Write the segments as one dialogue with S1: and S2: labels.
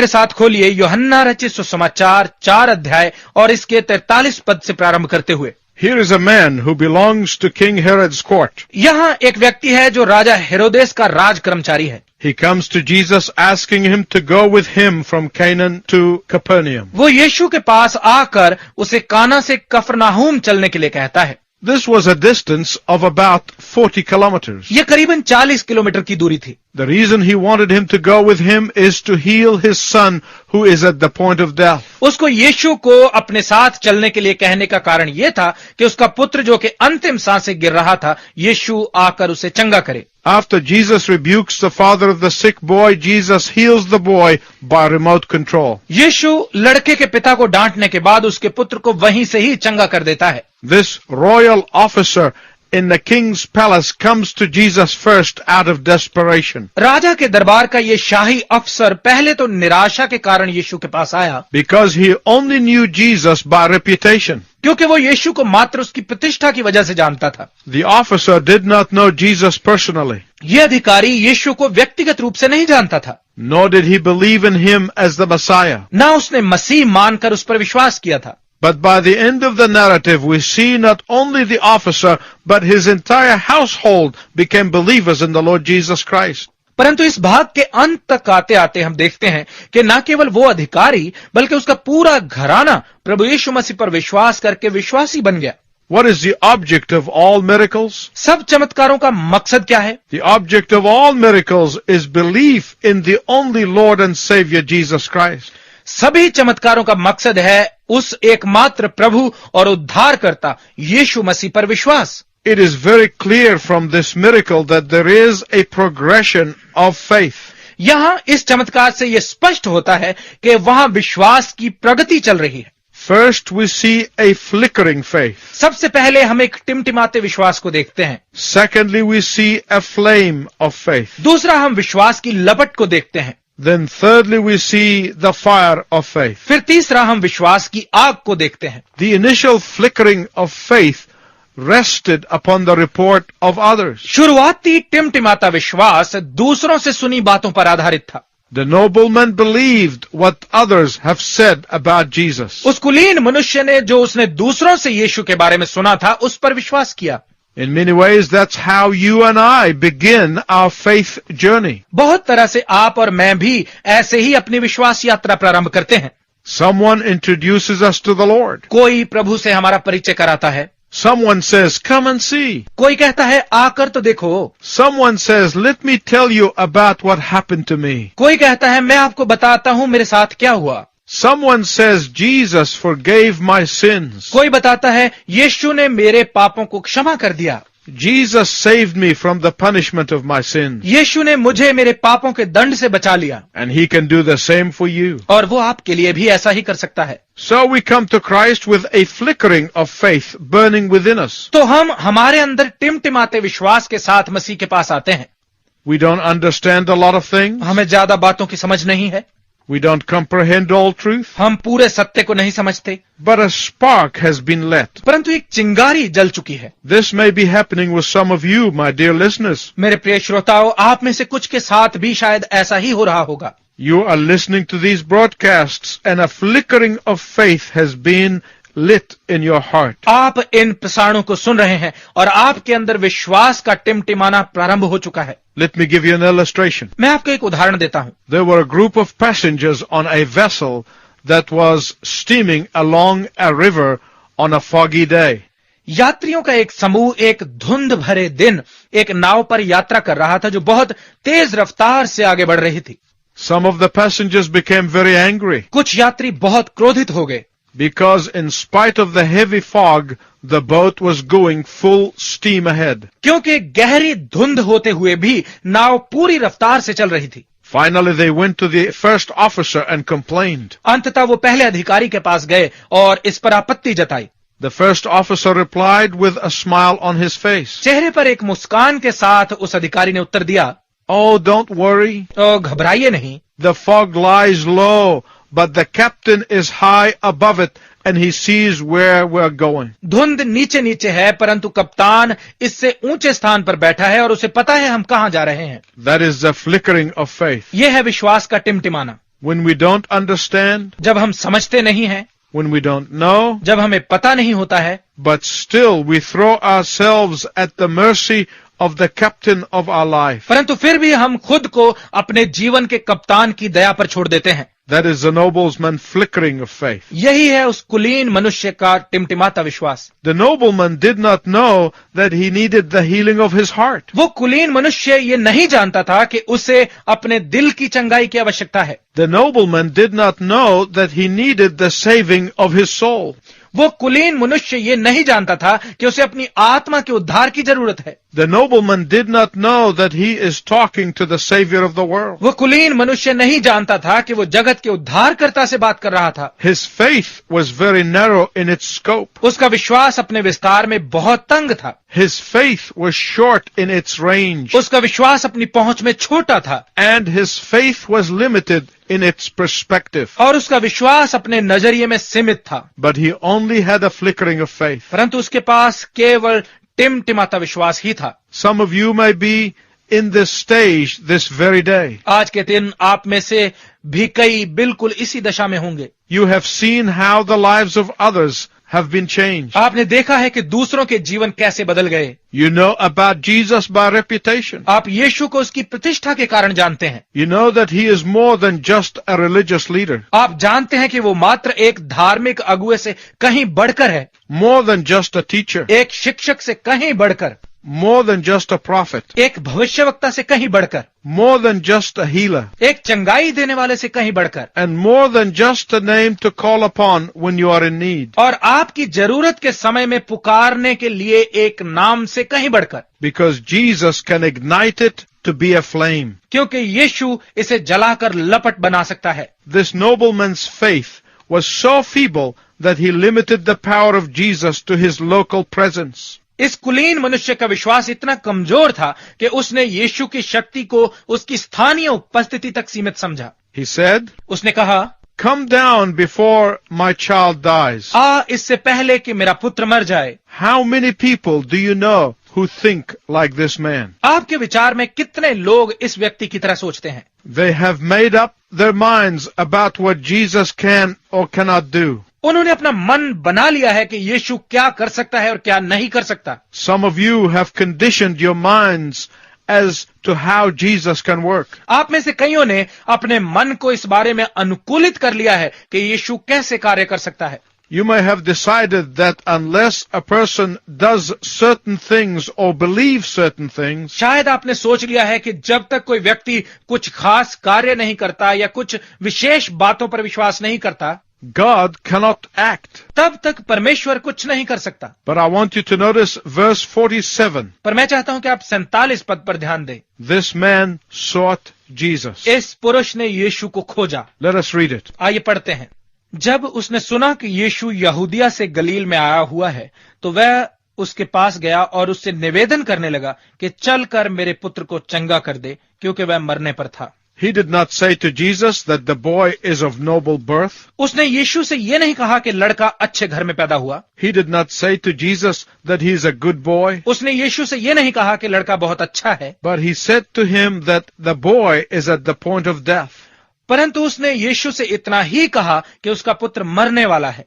S1: मेरे साथ खोलिए यूहन्ना रचित सुसमाचार 4 अध्याय और इसके 43 पद से प्रारंभ करते हुए।
S2: Here is a man who belongs to King Herod's court.
S1: यहाँ एक व्यक्ति है जो राजा हेरोदेस का राज कर्मचारी है।
S2: He comes to Jesus asking him to go with him from Canaan to Capernaum.
S1: वो यीशु के पास आकर उसे काना से कफरनाहूम चलने के लिए कहता है।
S2: This was a distance of about 40 kilometers.
S1: ये करीबन 40 किलोमीटर की दूरी थी।
S2: The reason he wanted him to go with him is to heal his son who is at the point of death.
S1: उसको यीशु को अपने साथ चलने के लिए कहने का कारण यह था कि उसका पुत्र जो कि अंतिम सांसें गिर रहा था, यीशु आकर उसे चंगा करे।
S2: After Jesus rebukes the father of the sick boy, Jesus heals the boy by remote control.
S1: यीशु लड़के के पिता को डांटने के बाद उसके पुत्र को वहीं से ही चंगा कर देता है।
S2: This royal officer in the king's palace comes to Jesus first out of desperation.
S1: राजा के दरबार का ये शाही अफसर पहले तो निराशा के कारण यीशु के पास आया,
S2: Because he only knew Jesus by reputation.
S1: क्योंकि वो यीशु को मात्र उसकी प्रतिष्ठा की वजह से जानता था।
S2: The officer did not know Jesus personally,
S1: ये अधिकारी यीशु को व्यक्तिगत रूप से नहीं जानता था,
S2: nor did he believe in him as the Messiah.
S1: ना उसने मसीह मानकर उस पर विश्वास किया था।
S2: But by the end of the narrative, we see not only the officer, but his entire household became believers in the Lord Jesus Christ.
S1: परंतु इस भाग के अंत तक आते आते हम देखते हैं कि न केवल वो अधिकारी बल्कि उसका पूरा घराना प्रभु यीशु मसीह पर विश्वास करके विश्वासी बन गया।
S2: What is the object of all miracles?
S1: सब चमत्कारों का मकसद क्या है?
S2: The object of all miracles is belief in the only Lord and Savior Jesus Christ.
S1: सभी चमत्कारों का मकसद है उस एकमात्र प्रभु और उद्धारकर्ता यीशु मसीह पर विश्वास।
S2: It is very clear from this miracle that there is a progression of faith.
S1: यहां इस चमत्कार से यह स्पष्ट होता है कि वहां विश्वास की प्रगति चल रही है।
S2: First, we see a flickering faith.
S1: सबसे पहले हम एक टिमटिमाते विश्वास को देखते हैं।
S2: Secondly, we see a flame of faith.
S1: दूसरा हम विश्वास की लपट को देखते हैं।
S2: Then thirdly, we see the fire of faith.
S1: फिर तीसरा हम विश्वास की आग को देखते हैं।
S2: The initial flickering of faith rested upon the report of others.
S1: शुरुआती टिमटिमाता विश्वास दूसरों से सुनी बातों पर आधारित था।
S2: The nobleman believed what others have said about Jesus.
S1: उस कुलीन मनुष्य ने जो उसने दूसरों से यीशु के बारे में सुना था उस पर विश्वास किया।
S2: In many ways, that's how you and I begin our faith journey.
S1: बहुत तरह से आप और मैं भी ऐसे ही अपनी विश्वास यात्रा प्रारंभ करते हैं।
S2: Someone introduces us to the Lord.
S1: कोई प्रभु से हमारा परिचय कराता है।
S2: Someone says, come and see.
S1: कोई कहता है आकर तो देखो।
S2: Someone says, let me tell you about what happened to me.
S1: कोई कहता है मैं आपको बताता हूं मेरे साथ क्या हुआ।
S2: Someone says, Jesus forgave my sins.
S1: कोई बताता है यीशु ने मेरे पापों को क्षमा कर दिया।
S2: Jesus saved me from the punishment of my sins.
S1: यीशु ने मुझे मेरे पापों के दंड से बचा लिया।
S2: And he can do the same for you.
S1: और वो आपके लिए भी ऐसा ही कर सकता है।
S2: So we come to Christ with a flickering of faith burning within us.
S1: तो हम हमारे अंदर टिमटिमाते विश्वास के साथ मसीह के पास आते हैं।
S2: We don't understand a lot of things.
S1: हमें ज्यादा बातों की समझ नहीं है।
S2: We don't comprehend all truth.
S1: हम पूरे सत्य को नहीं समझते।
S2: But a spark has been lit.
S1: परंतु एक चिंगारी जल चुकी है।
S2: This may be happening with some of you, my dear listeners.
S1: मेरे प्रिय श्रोताओं, आप में से कुछ के साथ भी शायद ऐसा ही हो रहा होगा।
S2: You are listening to these broadcasts and a flickering of faith has been lit in your heart.
S1: आप इन प्रसारणों को सुन रहे हैं और आपके अंदर विश्वास का टिमटिमाना प्रारंभ हो चुका है।
S2: Let me give you an illustration.
S1: मैं आपको एक उदाहरण देता हूं।
S2: There were a group of passengers on a vessel that was steaming along a river on a foggy day.
S1: यात्रियों का एक समूह एक धुंध भरे दिन एक नाव पर यात्रा कर रहा था जो बहुत तेज रफ्तार से आगे बढ़ रही थी।
S2: Some of the passengers became very angry.
S1: कुछ यात्री बहुत क्रोधित हो गए।
S2: Because in spite of the heavy fog, the boat was going full steam ahead.
S1: क्योंकि गहरी धुंध होते हुए भी नाव पूरी रफ्तार से चल रही थी।
S2: Finally, they went to the first officer and complained.
S1: अंततः वो पहले अधिकारी के पास गए और इस पर आपत्ति जताई।
S2: The first officer replied with a smile on his face.
S1: चेहरे पर एक मुस्कान के साथ उस अधिकारी ने उत्तर दिया,
S2: Oh, don't worry.
S1: घबराइए नहीं।
S2: The fog lies low, but the captain is high above it and he sees where we're going.
S1: धुंध नीचे नीचे है परंतु कप्तान इससे ऊंचे स्थान पर बैठा है और उसे पता है हम कहां जा रहे हैं।
S2: That is the flickering of faith.
S1: यह है विश्वास का टिमटिमाना।
S2: when we don't understand,
S1: जब हम समझते नहीं हैं,
S2: when we don't know,
S1: जब हमें पता नहीं होता है,
S2: but still we throw ourselves at the mercy of the captain of our life.
S1: परंतु फिर भी हम खुद को अपने जीवन के कप्तान की दया पर छोड़ देते हैं।
S2: That is the nobleman flickering of faith.
S1: यही है उस कुलीन मनुष्य का टिमटिमाता विश्वास।
S2: The nobleman did not know that he needed the healing of his heart.
S1: वो कुलीन मनुष्य ये नहीं जानता था कि उसे अपने दिल की चंगाई की आवश्यकता है।
S2: The nobleman did not know that he needed the saving of his soul.
S1: वो कुलीन मनुष्य ये नहीं जानता था कि उसे अपनी आत्मा के उद्धार की जरूरत है।
S2: The nobleman did not know that he is talking to the Savior of the world.
S1: वो कुलीन मनुष्य नहीं जानता था कि वो जगत के उद्धारकर्ता से बात कर रहा था।
S2: His faith was very narrow in its scope.
S1: उसका विश्वास अपने विस्तार में बहुत तंग था।
S2: His faith was short in its range.
S1: उसका विश्वास अपनी पहुंच में छोटा था।
S2: And his faith was limited in its perspective.
S1: और उसका विश्वास अपने नजरिए में सीमित था।
S2: But he only had a flickering of faith.
S1: परंतु उसके पास केवल टिमटिमाता विश्वास ही था।
S2: Some of you may be in this stage this very day.
S1: आज के दिन आप में से भी कई बिल्कुल इसी दशा में होंगे।
S2: You have seen how the lives of others have been changed.
S1: आपने देखा है कि दूसरों के जीवन कैसे बदल गए।
S2: You know about Jesus by reputation.
S1: आप यीशु को उसकी प्रतिष्ठा के कारण जानते हैं।
S2: You know that he is more than just a religious leader,
S1: आप जानते हैं कि वो मात्र एक धार्मिक अगुवे से कहीं बढ़कर है,
S2: more than just a teacher,
S1: एक शिक्षक से कहीं बढ़कर,
S2: more than just a prophet,
S1: एक भविष्यवक्ता से कहीं बढ़कर,
S2: more than just a healer,
S1: एक चंगाई देने वाले से कहीं बढ़कर,
S2: and more than just a name to call upon when you are in need.
S1: और आपकी जरूरत के समय में पुकारने के लिए एक नाम से कहीं बढ़कर,
S2: Because Jesus can ignite it to be a flame.
S1: क्योंकि यीशु इसे जलाकर लपट बना सकता है।
S2: This nobleman's faith was so feeble that he limited the power of Jesus to his local presence.
S1: इस कुलीन मनुष्य का विश्वास इतना कमजोर था कि उसने यीशु की शक्ति को उसकी स्थानीय उपस्थिति तक सीमित समझा।
S2: He said,
S1: उसने कहा,
S2: "Come down before my child dies."
S1: आ इससे पहले कि मेरा पुत्र मर जाए।
S2: How many people do you know who think like this man?
S1: आपके विचार में कितने लोग इस व्यक्ति की तरह सोचते हैं?
S2: They have made up their minds about what Jesus can or cannot do.
S1: उन्होंने अपना मन बना लिया है कि यीशु क्या कर सकता है और क्या नहीं कर सकता।
S2: Some of you have conditioned your minds as to how Jesus can work.
S1: आप में से कईयों ने अपने मन को इस बारे में अनुकूलित कर लिया है कि यीशु कैसे कार्य कर सकता है।
S2: You may have decided that unless a person does certain things or believes certain things,
S1: शायद आपने सोच लिया है कि जब तक कोई व्यक्ति कुछ खास कार्य नहीं करता या कुछ विशेष बातों पर विश्वास नहीं करता,
S2: God cannot act.
S1: तब तक परमेश्वर कुछ नहीं कर सकता।
S2: But I want you to notice verse 47.
S1: पर मैं चाहता हूं कि आप 47 पद पर ध्यान दें।
S2: This man sought Jesus.
S1: इस पुरुष ने यीशु को खोजा।
S2: Let us read it.
S1: आइए पढ़ते हैं। जब उसने सुना कि यीशु यहूदिया से गलील में आया हुआ है, तो वह उसके पास गया और उससे निवेदन करने लगा कि चल कर मेरे पुत्र को चंगा कर दे, क्योंकि वह मरने पर था।
S2: He did not say to Jesus that the boy is of noble birth.
S1: उसने यीशु से यह नहीं कहा कि लड़का अच्छे घर में पैदा हुआ।
S2: He did not say to Jesus that he is a good boy.
S1: उसने यीशु से यह नहीं कहा कि लड़का बहुत अच्छा है।
S2: But he said to him that the boy is at the point of death.
S1: परंतु उसने यीशु से इतना ही कहा कि उसका पुत्र मरने वाला है।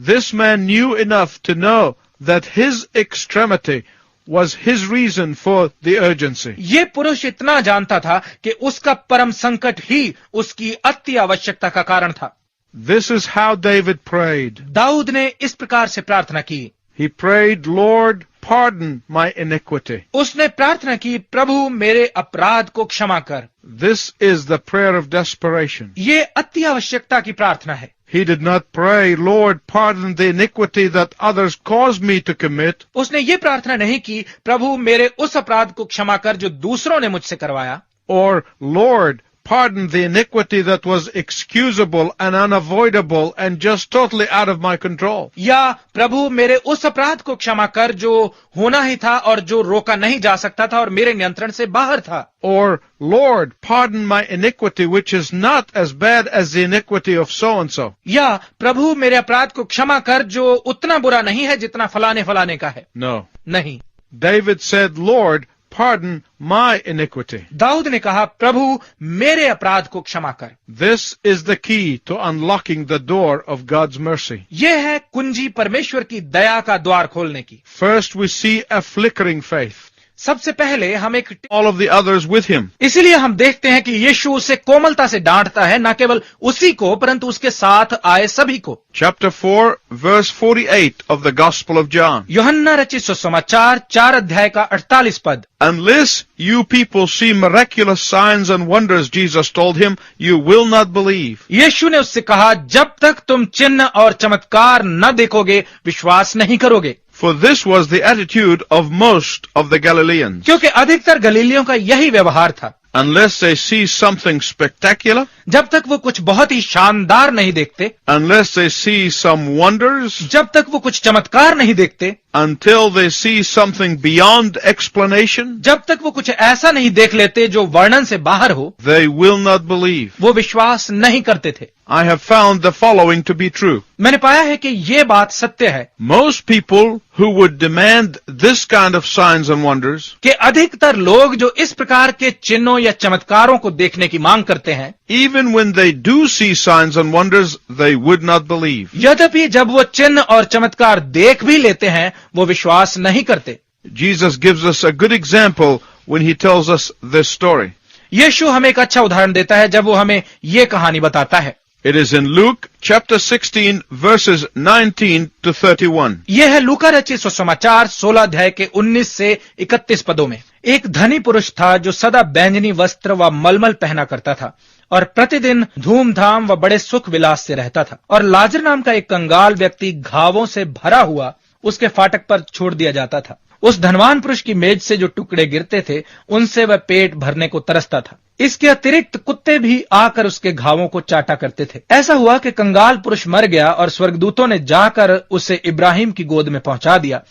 S2: This man knew enough to know that his extremity was his reason for the urgency.
S1: ये पुरुष इतना जानता था कि उसका परम संकट ही उसकी अति आवश्यकता का कारण था।
S2: This is how David prayed.
S1: Dawood ने इस प्रकार से प्रार्थना की।
S2: He prayed, Lord, pardon my iniquity.
S1: उसने प्रार्थना की, प्रभु मेरे अपराध को क्षमा कर।
S2: This is the prayer of desperation.
S1: ये अति आवश्यकता की प्रार्थना है।
S2: He did not pray, Lord, pardon the iniquity that others caused me to commit.
S1: उसने ये प्रार्थना नहीं की, प्रभु मेरे उस अपराध को क्षमा कर जो दूसरों ने मुझसे करवाया।
S2: Or, Lord, pardon the iniquity that was excusable and unavoidable and just totally out of my control.
S1: या प्रभु मेरे उस अपराध को क्षमा कर जो होना ही था और जो रोका नहीं जा सकता था और मेरे नियंत्रण से बाहर था।
S2: Or, Lord, pardon my iniquity which is not as bad as the iniquity of so and so.
S1: या प्रभु मेरे अपराध को क्षमा कर जो उतना बुरा नहीं है जितना फलाने फलाने का है।
S2: No.
S1: नहीं।
S2: David said, Lord, pardon my iniquity.
S1: Dawood ने कहा, प्रभु मेरे अपराध को क्षमा कर।
S2: This is the key to unlocking the door of God's mercy.
S1: यह है कुंजी परमेश्वर की दया का द्वार खोलने की।
S2: First, we see a flickering faith.
S1: सबसे पहले हम एक
S2: All of the others with him.
S1: इसीलिए हम देखते हैं कि यीशु उसे कोमलता से डांटता है, न केवल उसी को परंतु उसके साथ आए सभी को।
S2: Chapter 4, verse 48 of the Gospel of John.
S1: यूहन्ना रचित सुसमाचार 4 अध्याय का 48 पद।
S2: Unless you people see miraculous signs and wonders, Jesus told him, you will not believe.
S1: यीशु ने उससे कहा, जब तक तुम चिन्ह और चमत्कार न देखोगे विश्वास नहीं करोगे।
S2: For this was the attitude of most of the Galileans.
S1: क्योंकि अधिकतर गलीलियों का यही व्यवहार था।
S2: Unless they see something spectacular,
S1: जब तक वो कुछ बहुत ही शानदार नहीं देखते,
S2: unless they see some wonders,
S1: जब तक वो कुछ चमत्कार नहीं देखते,
S2: until they see something beyond explanation,
S1: जब तक वो कुछ ऐसा नहीं देख लेते जो वर्णन से बाहर हो,
S2: they will not believe.
S1: वो विश्वास नहीं करते थे।
S2: I have found the following to be true.
S1: मैंने पाया है कि ये बात सत्य है
S2: Most people who would demand this kind of signs and wonders,
S1: कि अधिकतर लोग जो इस प्रकार के चिन्हों या चमत्कारों को देखने की मांग करते हैं,
S2: even when they do see signs and wonders, they would not believe.
S1: यद्यपि जब वो चिन्ह और चमत्कार देख भी लेते हैं वो विश्वास नहीं करते।
S2: Jesus gives us a good example when he tells us this story.
S1: यीशु हमें एक अच्छा उदाहरण देता है जब वो हमें ये कहानी बताता है।
S2: It is in Luke chapter 16 verses 19 to 31.
S1: यह है लूका रचित सुसमाचार 16 अध्याय के 19 से 31 पदों में। एक धनी पुरुष था जो सदा बैंजनी वस्त्र व मलमल पहना करता था और प्रतिदिन धूमधाम व बड़े सुख विलास से रहता था। और लाजर नाम का एक कंगाल व्यक्ति घावों से भरा हुआ उसके फाटक पर छोड़ दिया जाता था। उस धनवान पुरुष की मेज से जो टुकड़े गिरते थे उनसे वह पेट भरने को तरसता था। इसके अतिरिक्त कुत्ते भी आकर उसके घावों को चाटा करते थे। ऐसा हुआ कि कंगाल पुरुष मर गया और स्वर्गदूतों ने जाकर उसे इब्राहिम की गोद में पहुंचा दिया।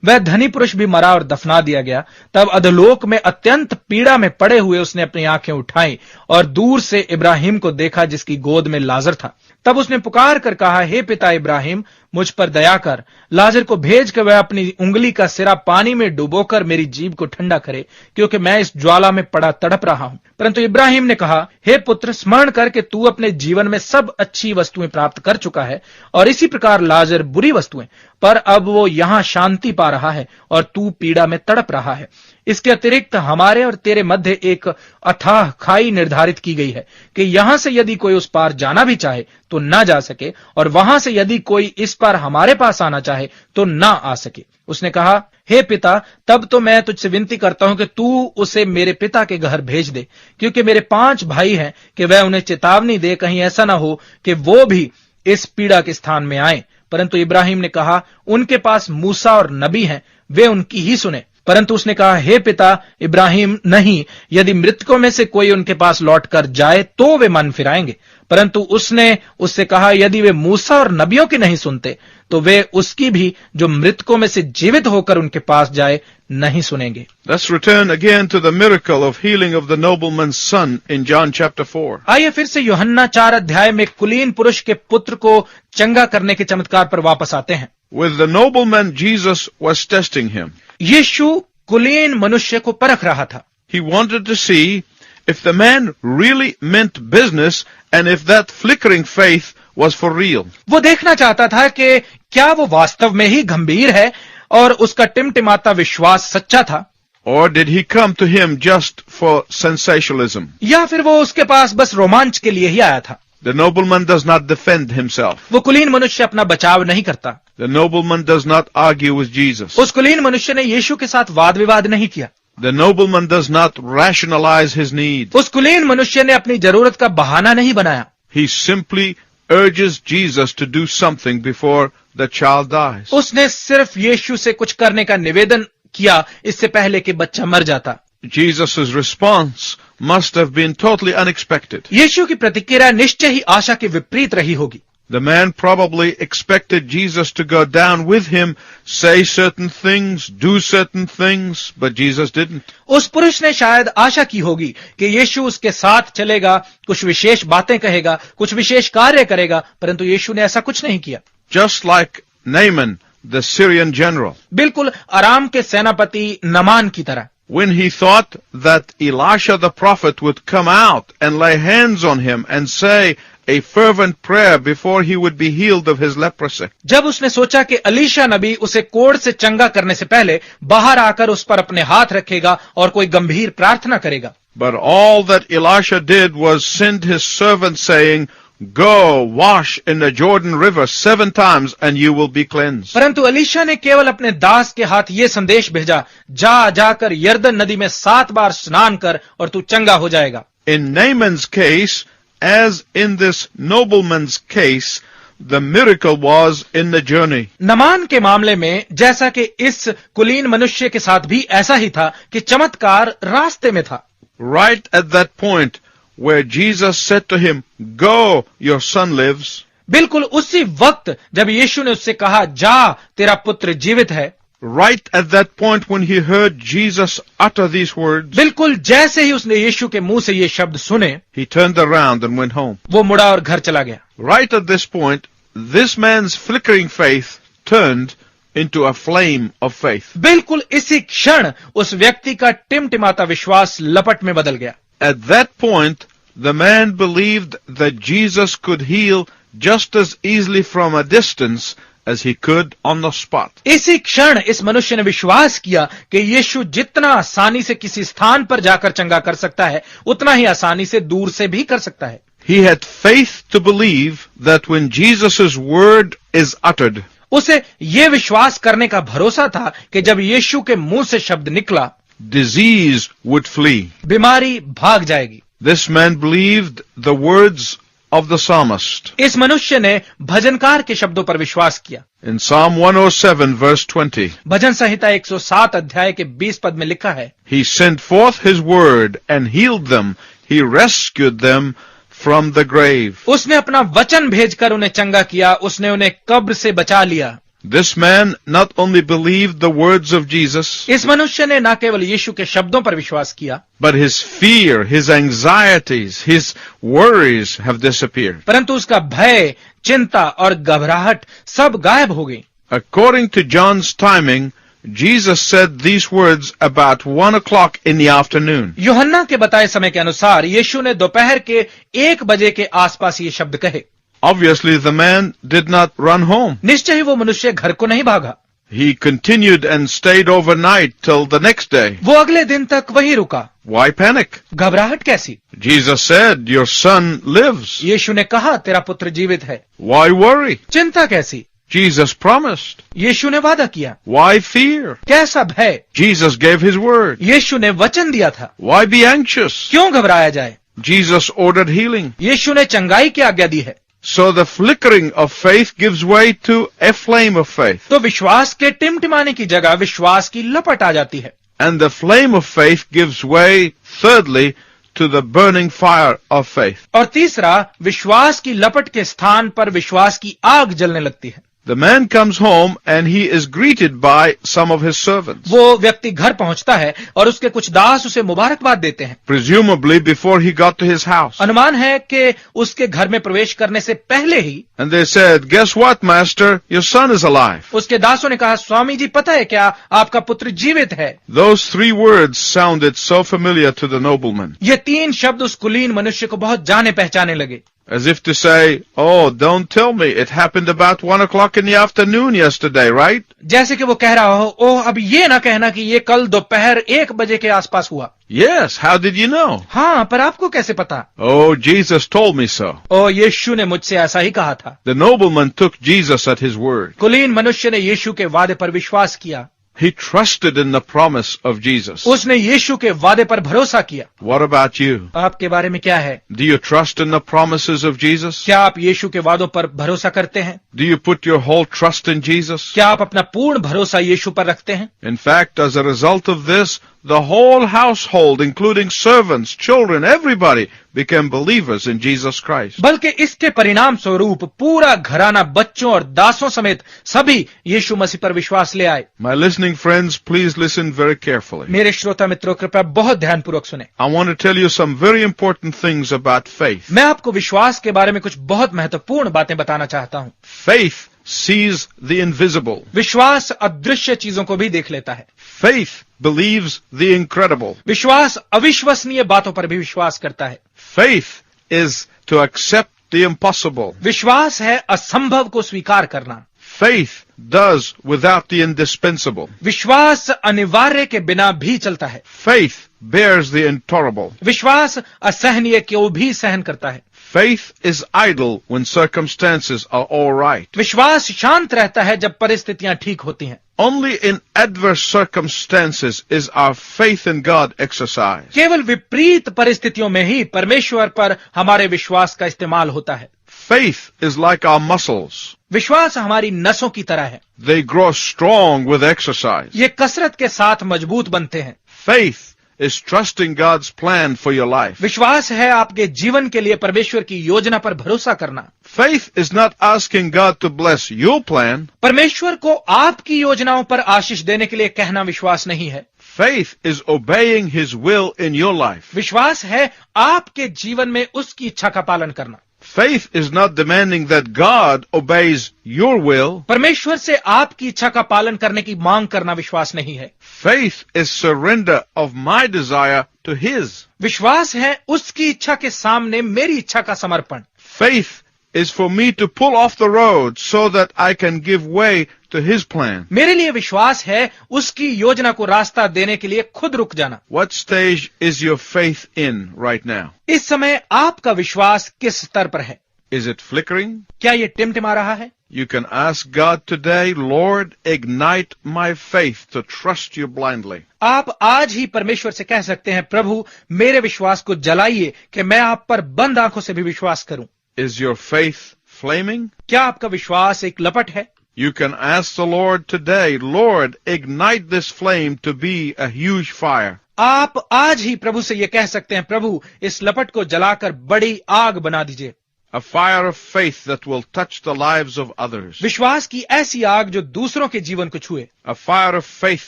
S1: वह धनी पुरुष भी मरा और दफना दिया गया। तब अधोलोक में अत्यंत पीड़ा में पड़े हुए उसने अपनी आंखें उठाई और दूर से इब्राहिम को देखा जिसकी गोद में लाजर था। तब उसने पुकार कर कहा, हे पिता इब्राहिम, मुझ पर दया कर, लाजर को भेज कर वह अपनी उंगली का सिरा पानी में डुबोकर मेरी जीभ को ठंडा करे, क्योंकि मैं इस ज्वाला में पड़ा तड़प रहा हूं। परंतु इब्राहिम ने कहा, हे पुत्र, स्मरण कर कि तू अपने जीवन में सब अच्छी वस्तुएं प्राप्त कर चुका है और इसी प्रकार लाजर बुरी वस्तुएं, पर अब वो यहां शांति पा रहा है और तू पीड़ा में तड़प रहा है। इसके अतिरिक्त हमारे और तेरे मध्य एक अथाह खाई निर्धारित की गई है कि यहां से यदि कोई उस पार जाना भी चाहे तो ना जा सके और वहां से यदि कोई इस पार हमारे पास आना चाहे तो ना आ सके। उसने कहा, हे पिता, तब तो मैं तुझसे विनती करता हूं कि तू उसे मेरे पिता के घर भेज दे, क्योंकि मेरे 5 भाई हैं, कि वह उन्हें चेतावनी दे, कहीं ऐसा ना हो कि वो भी इस पीड़ा के स्थान में आए। परंतु इब्राहिम ने कहा, उनके पास मूसा और नबी हैं, वे उनकी ही सुने। परंतु उसने कहा, हे पिता इब्राहिम, नहीं, यदि मृतकों में से कोई उनके पास लौट कर जाए तो वे मन फिराएंगे। परंतु उसने उससे कहा, यदि वे मूसा और नबियों की नहीं सुनते तो वे उसकी भी जो मृतकों में से जीवित होकर उनके पास जाए नहीं सुनेंगे।
S2: Let's return again to the miracle of healing of the nobleman's son in John chapter 4.
S1: आइए फिर से यूहन्ना 4 अध्याय में कुलीन पुरुष के पुत्र को चंगा करने के चमत्कार पर वापस आते हैं।
S2: With the nobleman, Jesus was testing him.
S1: यीशु कुलीन मनुष्य को परख रहा था।
S2: He wanted to see if the man really meant business and if that flickering faith was for real.
S1: वो देखना चाहता था कि क्या वो वास्तव में ही गंभीर है और उसका टिमटिमाता विश्वास सच्चा था,
S2: Or did he come to him just for sensationalism?
S1: या फिर वो उसके पास बस रोमांच के लिए ही आया था।
S2: The nobleman does not defend himself.
S1: वो कुलीन मनुष्य अपना बचाव नहीं करता।
S2: The nobleman does not argue with Jesus.
S1: उस कुलीन मनुष्य ने यीशु के साथ वाद विवाद नहीं किया।
S2: The nobleman does not rationalize his need.
S1: उस कुलीन मनुष्य ने अपनी जरूरत का बहाना नहीं बनाया।
S2: He simply urges Jesus to do something before the child dies.
S1: उसने सिर्फ यीशु से कुछ करने का निवेदन किया इससे पहले कि बच्चा मर जाता।
S2: Jesus' response must have been totally unexpected.
S1: यीशु की प्रतिक्रिया निश्चय ही आशा के विपरीत रही होगी।
S2: The man probably expected Jesus to go down with him, say certain things, do certain things, but Jesus didn't.
S1: उस पुरुष ने शायद आशा की होगी कि यीशु उसके साथ चलेगा, कुछ विशेष बातें कहेगा, कुछ विशेष कार्य करेगा, परंतु यीशु ने ऐसा कुछ नहीं किया।
S2: Just like Naaman, the Syrian general.
S1: बिल्कुल आराम के सेनापति नमान की तरह।
S2: when he thought that Elisha the prophet would come out and lay hands on him and say a fervent prayer before he would be healed of his leprosy.
S1: जब उसने सोचा कि अलीशा नबी उसे कोढ़ से चंगा करने से पहले बाहर आकर उस पर अपने हाथ रखेगा और कोई गंभीर प्रार्थना करेगा,
S2: But all that Elisha did was send his servant saying, Go, wash in the Jordan River 7 times and you will be cleansed.
S1: परंतु अलीशा ने केवल अपने दास के हाथ ये संदेश भेजा, जाकर यर्दन नदी में 7 बार स्नान कर और तू चंगा हो जाएगा.
S2: In Naaman's case, as in this nobleman's case, the miracle was in the journey.
S1: नमान के मामले में जैसा कि इस कुलीन मनुष्य के साथ भी ऐसा ही था कि चमत्कार रास्ते में था.
S2: Right at that point where Jesus said to him, Go, your son lives.
S1: बिल्कुल उसी वक्त जब यीशु ने उससे कहा, जा, तेरा पुत्र जीवित है.
S2: Right at that point when he heard Jesus utter these words,
S1: बिल्कुल जैसे ही उसने यीशु के मुंह से ये शब्द सुने,
S2: he turned around and went home.
S1: वो मुड़ा और घर चला गया.
S2: Right at this point, this man's flickering faith turned into a flame of faith.
S1: बिल्कुल इसी क्षण उस व्यक्ति का टिमटिमाता विश्वास लपट में बदल गया.
S2: At that point, the man believed that Jesus could heal just as easily from a distance as he could on the spot.
S1: इसी क्षण इस मनुष्य ने विश्वास किया कि यीशु जितना आसानी से किसी स्थान पर जाकर चंगा कर सकता है, उतना ही आसानी से दूर से भी कर सकता है.
S2: He had faith to believe that when Jesus' word is uttered,
S1: उसे ये विश्वास करने का भरोसा था कि जब यीशु के मुंह से शब्द निकला,
S2: disease would flee.
S1: बीमारी भाग जाएगी.
S2: This man believed the words of the psalmist.
S1: इस मनुष्य ने भजनकार के शब्दों पर विश्वास किया.
S2: In Psalm 107 verse 20,
S1: भजन संहिता 107 अध्याय के 20 पद में लिखा है,
S2: he sent forth his word and healed them. He rescued them from the grave.
S1: उसने अपना वचन भेजकर उन्हें चंगा किया, उसने उन्हें कब्र से बचा लिया.
S2: This man not only believed the words of Jesus,
S1: इस मनुष्य ने न केवल यीशु के शब्दों पर विश्वास किया,
S2: but his fear, his anxieties, his worries have disappeared.
S1: परंतु उसका भय, चिंता और घबराहट सब गायब हो गई.
S2: According to John's timing, Jesus said these words about 1 o'clock in the afternoon.
S1: यूहन्ना के बताए समय के अनुसार यीशु ने दोपहर के 1 बजे के आसपास ये शब्द कहे.
S2: Obviously, the man did not run home.
S1: निश्चय ही वो मनुष्य घर को नहीं भागा.
S2: He continued and stayed overnight till the next day.
S1: वो अगले दिन तक वहीं रुका.
S2: Why panic?
S1: घबराहट कैसी?
S2: Jesus said, Your son lives.
S1: यीशु ने कहा, तेरा पुत्र जीवित है.
S2: Why worry?
S1: चिंता कैसी?
S2: Jesus promised.
S1: यीशु ने वादा किया.
S2: Why fear?
S1: कैसा भय?
S2: Jesus gave his word.
S1: यीशु ने वचन दिया था.
S2: Why be anxious?
S1: क्यों घबराया जाए?
S2: Jesus ordered healing.
S1: यीशु ने चंगाई की आज्ञा दी है.
S2: So the flickering of faith gives way to a flame of faith.
S1: तो विश्वास के टिमटिमाने की जगह विश्वास की लपट आ जाती है.
S2: And the flame of faith gives way, thirdly, to the burning fire of faith.
S1: और तीसरा, विश्वास की लपट के स्थान पर विश्वास की आग जलने लगती है.
S2: The man comes home and he is greeted by some of his servants.
S1: वो व्यक्ति घर पहुंचता है और उसके कुछ दास उसे मुबारकबाद देते हैं.
S2: Presumably before he got to his house.
S1: अनुमान है कि उसके घर में प्रवेश करने से पहले ही
S2: And they said, Guess what, master? Your son is alive.
S1: उसके दासों ने कहा, स्वामी जी पता है क्या, आपका पुत्र जीवित है.
S2: Those 3 words sounded so familiar to the nobleman.
S1: ये 3 शब्द उस कुलीन मनुष्य को बहुत जाने पहचाने लगे.
S2: As if to say, Oh, don't tell me. It happened about 1 o'clock in the afternoon yesterday, right?
S1: जैसे कि वो कह रहा हो, ओह अब ये ना कहना कि ये कल दोपहर 1 बजे के आसपास हुआ.
S2: Yes, how did you know?
S1: हाँ, पर आपको कैसे पता?
S2: Oh, Jesus told me so.
S1: ओ यीशु ने मुझसे ऐसा ही कहा था.
S2: The nobleman took Jesus at his word.
S1: कुलीन मनुष्य ने यीशु के वादे पर विश्वास किया.
S2: He trusted in the promise of Jesus.
S1: उसने यीशु के वादे पर भरोसा किया.
S2: What about you?
S1: आपके बारे में क्या है?
S2: Do you trust in the promises of Jesus?
S1: क्या आप यीशु के वादों पर भरोसा करते हैं?
S2: Do you put your whole trust in Jesus?
S1: क्या आप अपना पूर्ण भरोसा यीशु पर रखते हैं?
S2: In fact, as a result of this, the whole household, including servants, children, everybody, became believers in Jesus Christ.
S1: बल्कि इसके परिणाम स्वरूप पूरा घराना बच्चों और दासों समेत सभी यीशु मसीह पर विश्वास ले आए.
S2: My listening friends, please listen very carefully.
S1: मेरे श्रोता मित्रों कृपया बहुत ध्यानपूर्वक सुने.
S2: I want to tell you some very important things about faith.
S1: मैं आपको विश्वास के बारे में कुछ बहुत महत्वपूर्ण बातें बताना चाहता हूँ.
S2: Faith sees the invisible.
S1: विश्वास अदृश्य चीजों को भी देख लेता है.
S2: Faith believes the incredible.
S1: विश्वास अविश्वसनीय बातों पर भी विश्वास करता है।
S2: Faith is to accept the impossible.
S1: विश्वास है असंभव को स्वीकार करना।
S2: Faith does without the indispensable.
S1: विश्वास अनिवार्य के बिना भी चलता है।
S2: Faith bears the intolerable.
S1: विश्वास असहनीय को भी सहन करता है।
S2: Faith is idle when circumstances are all right.
S1: विश्वास शांत रहता है जब परिस्थितियां ठीक होती हैं।
S2: Only in adverse circumstances is our faith in God exercised.
S1: केवल विपरीत परिस्थितियों में ही परमेश्वर पर हमारे विश्वास का इस्तेमाल होता है।
S2: Faith is like our muscles.
S1: विश्वास हमारी नसों की तरह है।
S2: They grow strong with exercise.
S1: ये कसरत के साथ मजबूत बनते हैं।
S2: Faith is trusting God's plan for your life.
S1: विश्वास है आपके जीवन के लिए परमेश्वर की योजना पर भरोसा करना।
S2: Faith is not asking God to bless your plan.
S1: परमेश्वर को आपकी योजनाओं पर आशीष देने के लिए कहना विश्वास नहीं है।
S2: Faith is obeying His will in your life.
S1: विश्वास है आपके जीवन में उसकी इच्छा का पालन करना।
S2: Faith is not demanding that God obeys your will.
S1: परमेश्वर से आपकी इच्छा का पालन करने की मांग करना विश्वास नहीं है।
S2: Faith is surrender of my desire to His.
S1: विश्वास है उसकी इच्छा के सामने मेरी इच्छा का समर्पण।
S2: Faith is for me to pull off the road so that I can give way to His plan.
S1: मेरे लिए विश्वास है उसकी योजना को रास्ता देने के लिए खुद रुक जाना।
S2: What stage is your faith in right now?
S1: इस समय आपका विश्वास किस स्तर पर है?
S2: Is it flickering?
S1: क्या ये टिमटिमा रहा है?
S2: You can ask God today, Lord, ignite my faith to trust you blindly.
S1: आप आज ही परमेश्वर से कह सकते हैं, प्रभु मेरे विश्वास को जलाइए कि मैं आप पर बंद आंखों से भी विश्वास करूं।
S2: Is your faith flaming?
S1: क्या आपका विश्वास एक लपट है?
S2: You can ask the Lord today, Lord, ignite this flame to be a huge fire.
S1: आप आज ही प्रभु से ये कह सकते हैं, प्रभु इस लपट को जलाकर बड़ी आग बना दीजिए।
S2: A fire of faith that will touch the lives of others.
S1: विश्वास की ऐसी आग जो दूसरों के जीवन को छुए।
S2: A fire of faith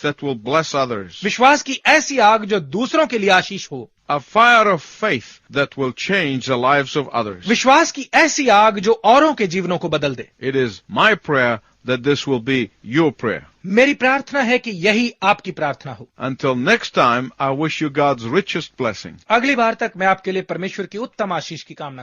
S2: that will bless others.
S1: विश्वास की ऐसी आग जो दूसरों के लिए आशीष हो।
S2: A fire of faith that will change the lives of others.
S1: विश्वास की ऐसी आग जो औरों के जीवनों को बदल दे।
S2: It is my prayer that this will be your prayer.
S1: मेरी प्रार्थना है कि यही आपकी प्रार्थना हो।
S2: Until next time, I wish you God's richest blessing.
S1: अगली बार तक मैं आपके लिए परमेश्वर की उत्तम आशीष की कामना